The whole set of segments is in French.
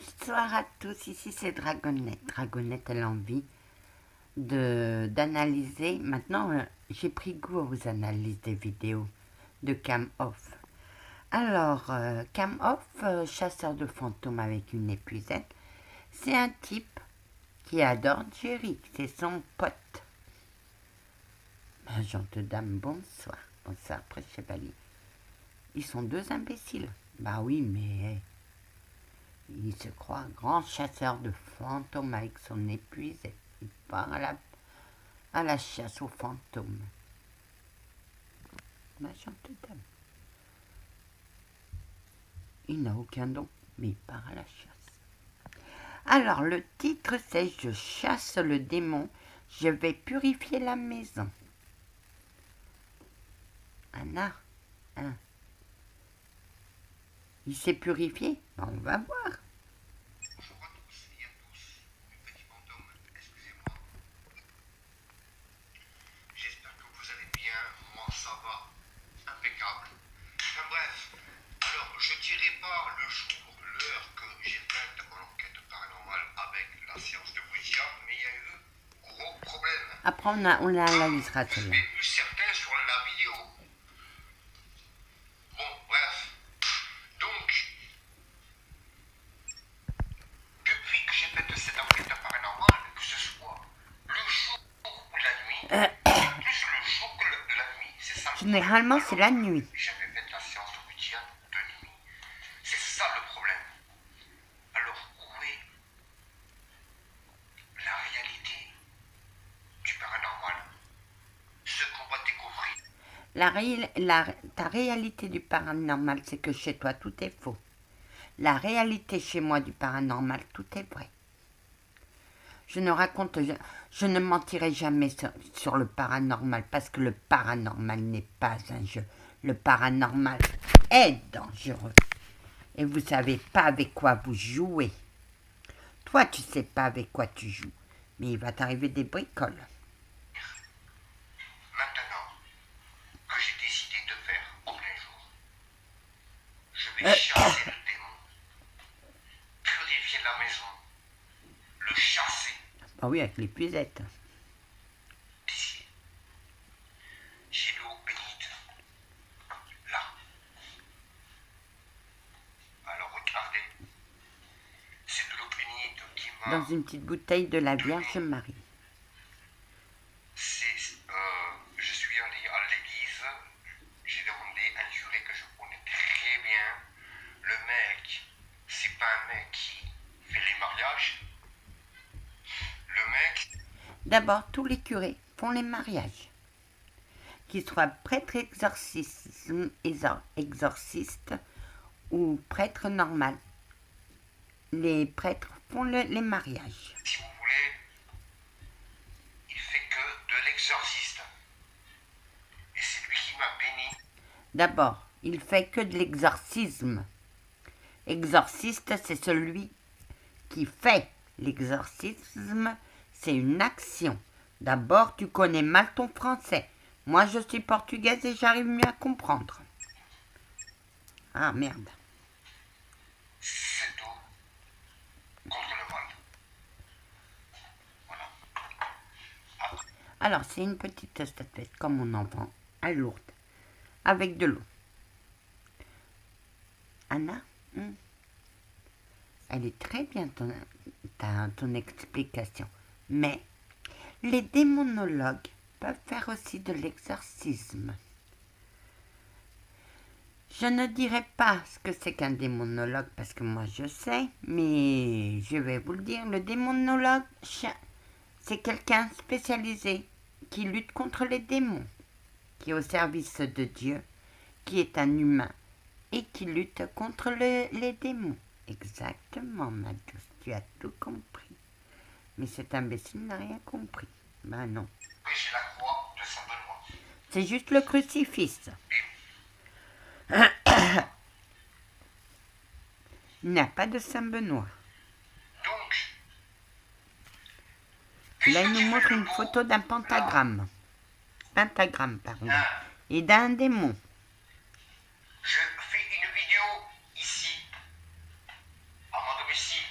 Bonsoir à tous, ici c'est Dragonette. Dragonette a l'envie d'analyser. Maintenant, j'ai pris goût aux analyses des vidéos de Cam Off. Alors, Cam Off, chasseur de fantômes avec une épuisette, c'est un type qui adore Jerry, c'est son pote. Gente dame, bonsoir. Bonsoir, prêtre chevalier. Ils sont deux imbéciles. Bah oui, mais... il se croit grand chasseur de fantômes avec son épuisette. Il part à la chasse aux fantômes. Ma gente dame. Il n'a aucun don, mais il part à la chasse. Alors, le titre, c'est « Je chasse le démon, je vais purifier la maison ». Anna, hein? Il s'est purifié? Ben, on va voir. Bonjour à tous et à tous, mes petits fantômes, excusez-moi. J'espère que vous allez bien, moi ça va, impeccable. Enfin bref, alors je dirai pas le jour, l'heure que j'ai faite en enquête paranormale avec la séance de Ouija, mais il y a eu gros problème. Après, on l'analysera Je celle-là. l'ai vu certains sur la vidéo. Bon, bref. Donc, depuis que j'ai fait cette enquête paranormale, que ce soit le jour ou la nuit, plus le jour que la nuit, c'est ça. Généralement, c'est la nuit. J'avais fait la séance de Ouija de nuit. C'est ça le problème. Alors, où est la réalité du paranormal? Ce qu'on va découvrir. Ta réalité du paranormal, c'est que chez toi, tout est faux. La réalité chez moi du paranormal, tout est vrai. Je ne mentirai jamais sur le paranormal, parce que le paranormal n'est pas un jeu. Le paranormal est dangereux. Et vous ne savez pas avec quoi vous jouez. Toi, tu ne sais pas avec quoi tu joues. Mais il va t'arriver des bricoles. Maintenant que j'ai décidé de faire en plein jour, je vais chasser le démon, purifier la maison, le chasser Ah oui, avec l'épuisette. d'ici. J'ai l'eau bénite, là. Alors regardez, c'est de l'eau bénite qui m'a... Dans une petite bouteille de la Vierge Marie. Je suis allé à l'église, j'ai demandé un curé que je connais très bien. Le mec, c'est pas un mec qui fait les mariages. Le mec, D'abord, tous les curés font les mariages. Qu'ils soient prêtres exorcistes ou prêtres normaux. Les prêtres font les mariages. si vous voulez, il fait que de l'exorciste. Et c'est lui qui m'a béni. D'abord, il fait que de l'exorcisme. Exorciste, c'est celui qui fait. L'exorcisme, c'est une action. D'abord, tu connais mal ton français. Moi, je suis portugaise et j'arrive mieux à comprendre. Ah, merde. C'est tout contre le mal. Voilà. Alors, c'est une petite statuette, comme on en vend, à Lourdes, avec de l'eau. Anna, elle est très bien ton explication. Mais les démonologues peuvent faire aussi de l'exorcisme. Je ne dirai pas ce que c'est qu'un démonologue parce que moi je sais, mais je vais vous le dire. Le démonologue, c'est quelqu'un spécialisé qui lutte contre les démons, qui est au service de Dieu, qui est un humain et qui lutte contre les démons. Exactement, ma douce, tu as tout compris. Mais cet imbécile n'a rien compris. Ben non. J'ai la croix de Saint-Benoît. C'est juste le crucifix. Il n'y a pas de Saint-Benoît. Donc, Là, il nous montre une photo d'un pentagramme. Pentagramme, pardon. Et d'un démon. je fais une vidéo ici, à mon domicile,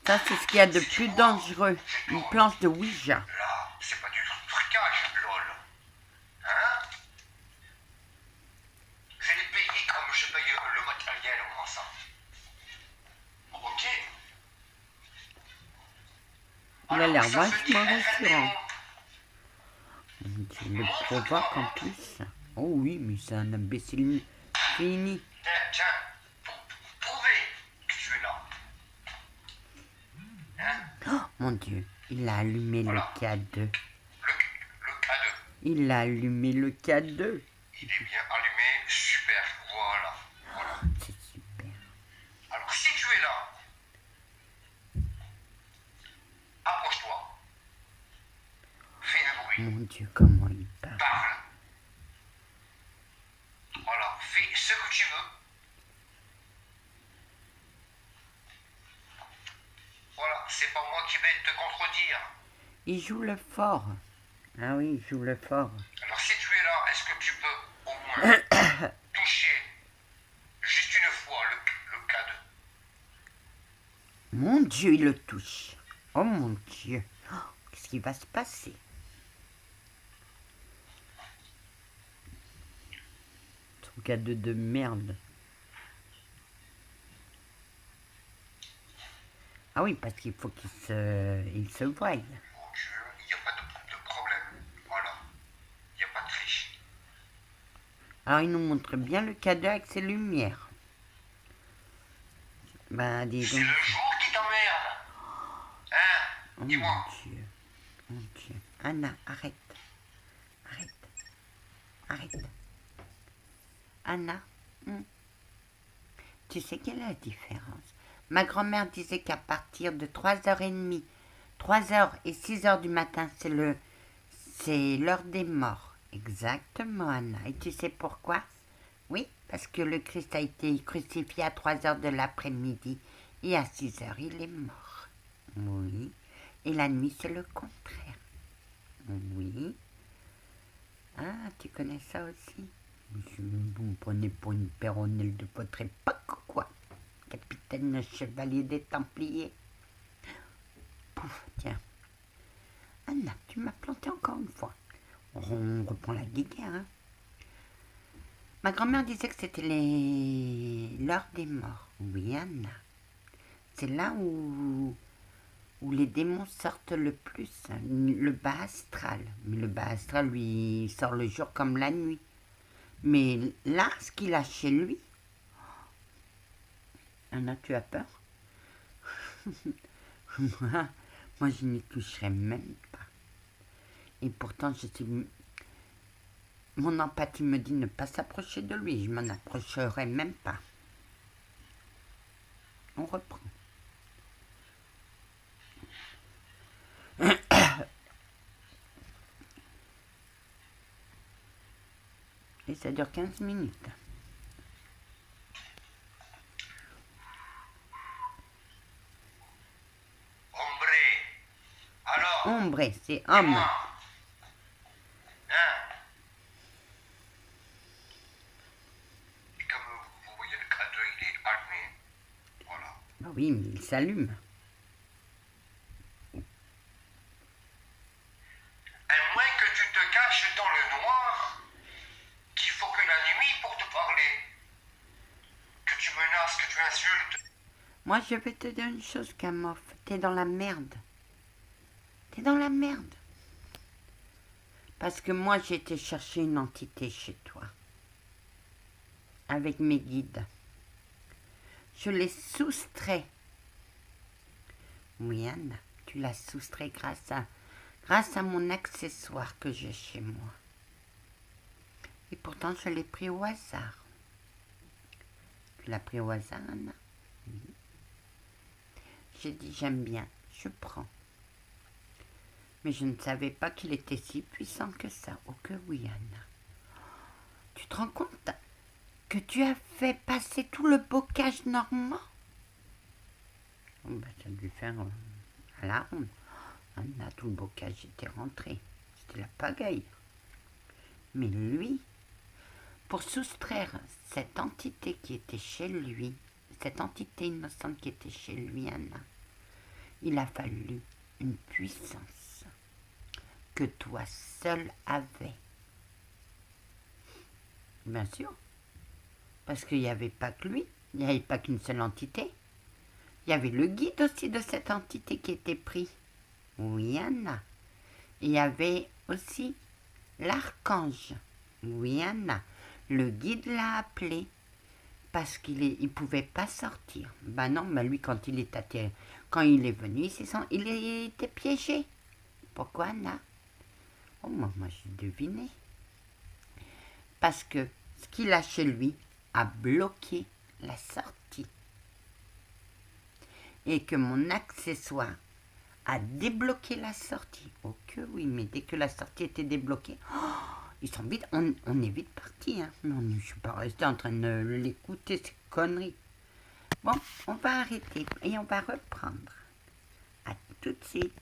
Ça, c'est ce qu'il y a de plus dangereux. Une planche de Ouija. Là, c'est pas du trucage, lol. Hein? Je l'ai payé comme je paye le matériel, moi, ça. Ok. Il a l'air Alors, ça se dit vachement rassurant. FNDO. Tu le provoques en plus. Oh oui, mais c'est un imbécile fini. Tiens, prouvez que tu es là. Hein? Oh mon Dieu, il a allumé Voilà. le K2. Le K2. Il a allumé le K2. Il est bien allumé, super, voilà. Voilà. C'est super. Alors, si tu es là, approche-toi. Fais un bruit. Mon Dieu, comment il parle. Parle. Voilà, fais ce que tu veux. Voilà, c'est pas moi qui vais te contredire. Il joue le fort. Ah oui, il joue le fort. Alors, si tu es là, est-ce que tu peux au moins toucher juste une fois le K2? Mon Dieu, il le touche. Oh mon Dieu. Oh, qu'est-ce qui va se passer? Son K2 de merde. Ah oui, parce qu'il faut qu'il se voie. Mon Dieu, il n'y a pas de problème. Voilà. Il n'y a pas de triche. Alors, il nous montre bien le K2 avec ses lumières. Ben, dis C'est donc. le jour qui t'emmerde. Hein? Oh mon Dis-moi. Dieu. Mon Dieu. Anna, arrête. Arrête. Arrête. Anna, tu sais quelle est la différence? Ma grand-mère disait qu'à partir de 3h30, 3h et 6h du matin, c'est l'heure des morts. Exactement, Anna. Et tu sais pourquoi? Oui, parce que le Christ a été crucifié à 3h de l'après-midi et à 6h, il est mort. Oui. Et la nuit, c'est le contraire. Oui. Ah, tu connais ça aussi? Vous me prenez pour une péronnelle de votre époque ou quoi? Capitaine chevalier des Templiers. Pouf, tiens. Anna, tu m'as planté encore une fois. On reprend la guéguerre, hein. Ma grand-mère disait que c'était l'heure des morts. Oui, Anna. C'est là où les démons sortent le plus. Le bas astral. Mais le bas astral, lui, il sort le jour comme la nuit. Mais là, ce qu'il a chez lui... Anna, tu as peur? Moi, je n'y toucherai même pas. Et pourtant, mon empathie me dit ne pas s'approcher de lui. Je m'en approcherai même pas. On reprend. Et ça dure 15 minutes. Hombre. Alors, Ombre, c'est homme. dis-moi. Hein? Et comme vous voyez, le K2, il est allumé. Voilà. Bah oui, mais il s'allume. À moins que tu te caches dans le noir, qu'il faut que la nuit pour te parler. Que tu menaces, que tu insultes. Moi, je vais te dire une chose, Kamof. T'es dans la merde. T'es dans la merde. Parce que moi, j'ai été chercher une entité chez toi. Avec mes guides. Je l'ai soustrait. Oui, Anna, tu l'as soustrait grâce à mon accessoire que j'ai chez moi. Et pourtant, je l'ai pris au hasard. Tu l'as pris au hasard, Anna? Oui. J'ai dit, j'aime bien, je prends. Mais je ne savais pas qu'il était si puissant que ça. Oh que oui, Anna. Tu te rends compte que tu as fait passer tout le bocage normand? Oh, ben, ça a dû faire à la ronde. Anna, tout le bocage était rentré. C'était la pagaille. Mais lui, pour soustraire cette entité qui était chez lui, cette entité innocente qui était chez lui, Anna, il a fallu une puissance que toi seul avais. Bien sûr, parce qu'il n'y avait pas que lui, il n'y avait pas qu'une seule entité. Il y avait le guide aussi de cette entité qui était pris. Oui, Anna. Il y avait aussi l'archange. Oui, Anna. Le guide l'a appelé parce qu'il ne pouvait pas sortir. Ben non, mais lui, quand il est venu, il était piégé. Pourquoi, Anna? Oh, moi j'ai deviné. Parce que ce qu'il a chez lui a bloqué la sortie. Et que mon accessoire a débloqué la sortie. Oh que oui, mais dès que la sortie était débloquée, ils sont vite, on est vite parti. Hein. Je ne suis pas restée en train de l'écouter, ces conneries. Bon, on va arrêter et on va reprendre. À tout de suite.